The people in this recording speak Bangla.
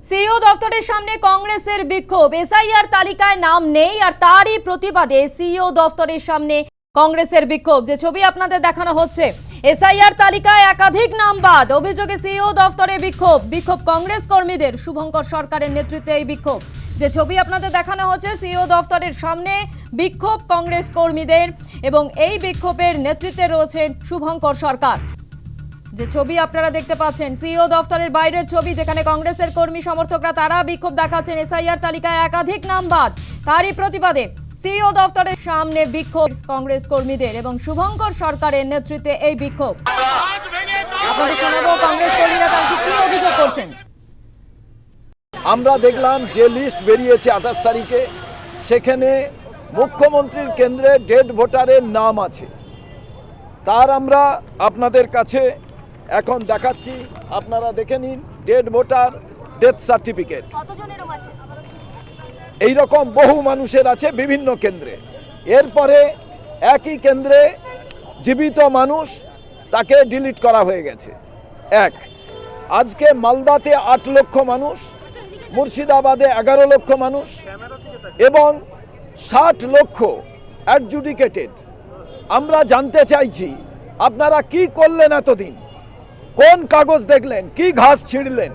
সিইও দফতরের সামনে কংগ্রেসের বিক্ষোভ। এসআইআর তালিকায় নাম নেই আর তারই প্রতিবাদে সিইও দফতরের সামনে কংগ্রেসের বিক্ষোভ। যে ছবি আপনাদের দেখানো হচ্ছে, এসআইআর তালিকায় একাধিক নাম বাদ, অভিযোগে সিইও দফতরে বিক্ষোভ কংগ্রেস কর্মীদের। শুভঙ্কর সরকারের নেতৃত্বে এই বিক্ষোভ। যে ছবি আপনাদের দেখানো হচ্ছে, সিইও দফতরের সামনে বিক্ষোভ কংগ্রেস কর্মীদের এবং এই বিক্ষোভের নেতৃত্বে রয়েছেন শুভঙ্কর সরকার। যে ছবি আপনারা দেখতে পাচ্ছেন সিইও দফতরের বাইরের ছবি, যেখানে কংগ্রেসের কর্মী সমর্থকরা তারা বিক্ষোভ দেখাচ্ছেন। এসআইআর তালিকায় একাধিক নাম বাদ, তারই প্রতিবাদে সিইও দফতরের সামনে বিক্ষোভ কংগ্রেস কর্মীদের এবং শুভঙ্কর সরকারের নেতৃত্বে এই বিক্ষোভ। আপনাদের শোনাবো কংগ্রেস কর্মীরা তারা কি অভিযোগ করছেন। আমরা দেখলাম যে লিস্ট বেরিয়েছে 28 তারিখে, সেখানে মুখ্যমন্ত্রীর কেন্দ্রে ডেড ভোটারের নাম আছে। তার আমরা আপনাদের কাছে এখন দেখাচ্ছি, আপনারা দেখে নিন। ডেড ভোটার ডেথ সার্টিফিকেট এইরকম বহু মানুষের আছে বিভিন্ন কেন্দ্রে। এরপরে একই কেন্দ্রে জীবিত মানুষ, তাকে ডিলিট করা হয়ে গেছে। আজকে মালদাতে 8 লক্ষ মানুষ, মুর্শিদাবাদে 11 লক্ষ মানুষ এবং 60 লক্ষ অ্যাডজুডিকেটেড। আমরা জানতে চাইছি আপনারা কি করলেন এতদিন, কোন কাগজ দেখলেন, কি ঘাস ছিঁড়লেন।